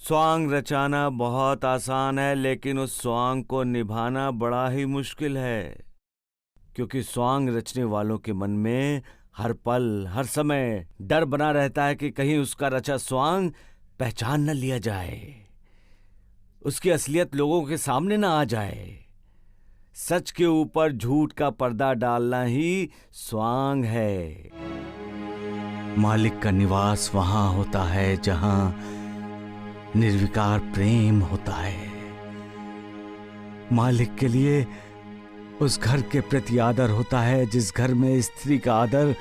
स्वांग रचाना बहुत आसान है, लेकिन उस स्वांग को निभाना बड़ा ही मुश्किल है, क्योंकि स्वांग रचने वालों के मन में हर पल हर समय डर बना रहता है कि कहीं उसका रचा स्वांग पहचान न लिया जाए, उसकी असलियत लोगों के सामने ना आ जाए। सच के ऊपर झूठ का पर्दा डालना ही स्वांग है। मालिक का निवास वहां होता है जहां निर्विकार प्रेम होता है। मालिक के लिए उस घर के प्रति आदर होता है जिस घर में स्त्री का आदर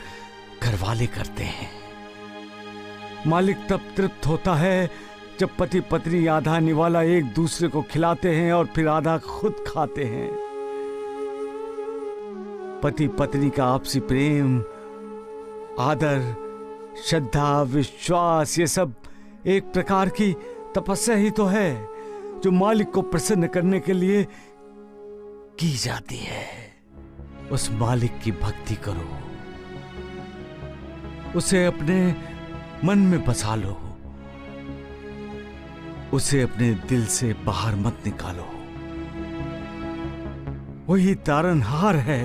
घरवाले करते हैं। मालिक तब तृप्त होता है जब पति पत्नी आधा निवाला एक दूसरे को खिलाते हैं और फिर आधा खुद खाते हैं। पति पत्नी का आपसी प्रेम, आदर, श्रद्धा, विश्वास, ये सब एक प्रकार की तपस्या ही तो है जो मालिक को प्रसन्न करने के लिए की जाती है। उस मालिक की भक्ति करो, उसे अपने मन में बसा लो, उसे अपने दिल से बाहर मत निकालो। वही तारनहार है,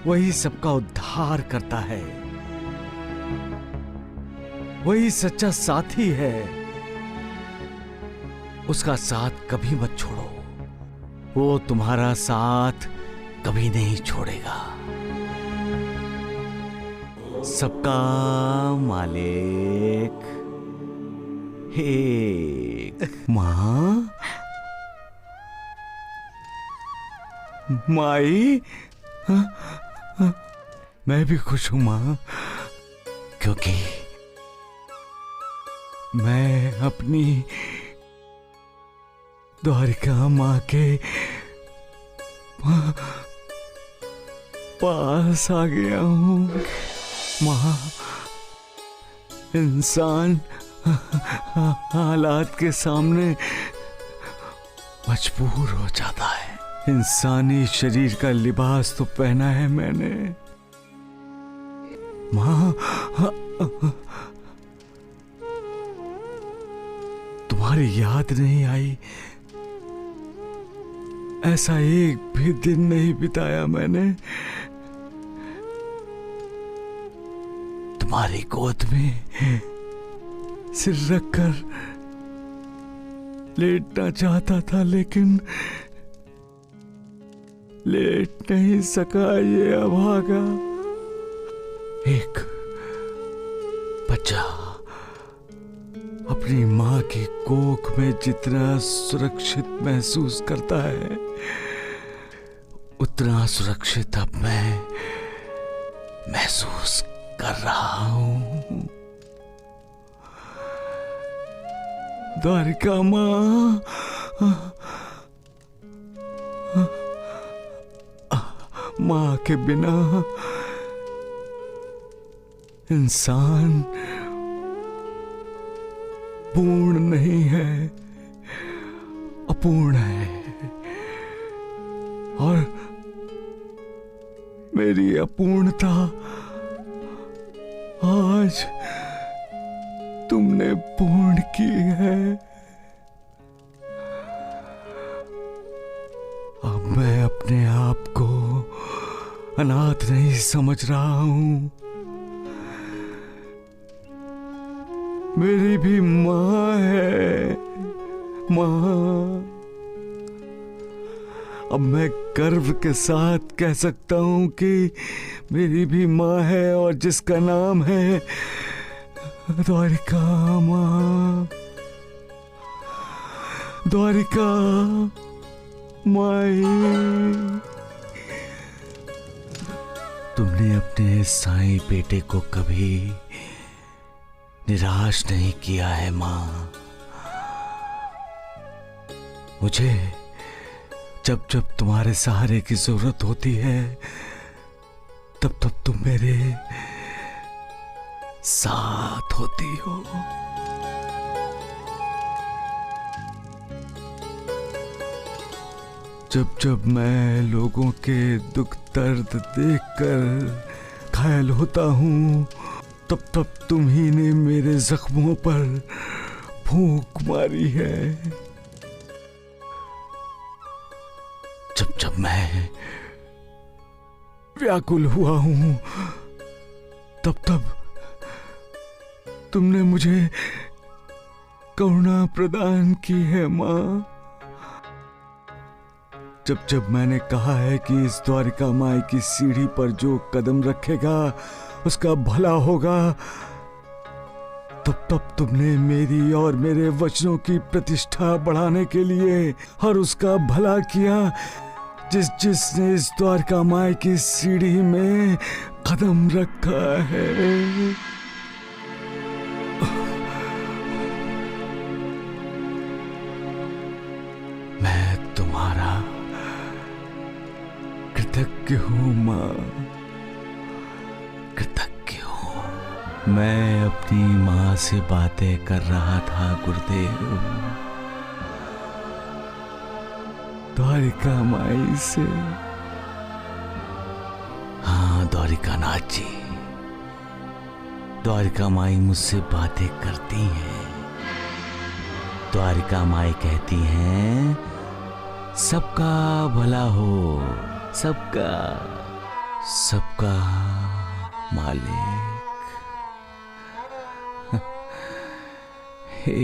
वही सबका उद्धार करता है, वही सच्चा साथी है। उसका साथ कभी मत छोड़ो, वो तुम्हारा साथ कभी नहीं छोड़ेगा। सबका मालिक एक। माँ, माई, मैं भी खुश हूं माँ, क्योंकि मैं अपनी द्वारिका माँ के पास आ गया हूँ। माँ, इंसान हालात के सामने मजबूर हो जाता है। इंसानी शरीर का लिबास तो पहना है मैंने माँ, तुम्हारी याद नहीं आई? ऐसा एक भी दिन नहीं बिताया मैंने तुम्हारी गोद में सिर रखकर। लेटना चाहता था लेकिन लेट नहीं सका ये अभागा। एक बच्चा अपनी माँ की कोख में जितना सुरक्षित महसूस करता है, उतना सुरक्षित अब मैं महसूस कर रहा हूं। द्वारिका माँ, माँ के बिना इंसान पूर्ण नहीं है, अपूर्ण है। और मेरी अपूर्णता आज तुमने पूर्ण की है। अब मैं अपने आप को अनाथ नहीं समझ रहा हूं। मेरी भी माँ है, माँ। अब मैं गर्व के साथ कह सकता हूं कि मेरी भी माँ है, और जिसका नाम है द्वारिका माँ, द्वारिका माई। तुमने अपने साईं बेटे को कभी निराश नहीं किया है माँ। मुझे जब जब तुम्हारे सहारे की जरूरत होती है, तब तब तुम मेरे साथ होती हो। जब जब मैं लोगों के दुख दर्द देखकर घायल होता हूँ, तब तब तुम ही ने मेरे जख्मों पर फूंक मारी है। जब जब मैं व्याकुल हुआ हूं, तब तब तुमने मुझे करुणा प्रदान की है मां। जब जब मैंने कहा है कि इस द्वारिका माई की सीढ़ी पर जो कदम रखेगा उसका भला होगा, तब तब तुमने मेरी और मेरे वचनों की प्रतिष्ठा बढ़ाने के लिए और उसका भला किया जिसने इस द्वारका माई की सीढ़ी में कदम रखा है। मैं तुम्हारा कृतज्ञ हूं मां, कृतज्ञ हूं। मैं अपनी मां से बातें कर रहा था गुरुदेव, द्वारिका माई से। हाँ द्वारिका नाथ जी, द्वारिका माई मुझसे बातें करती हैं। द्वारिका माई कहती हैं सबका भला हो, सबका सबका मालिक। हे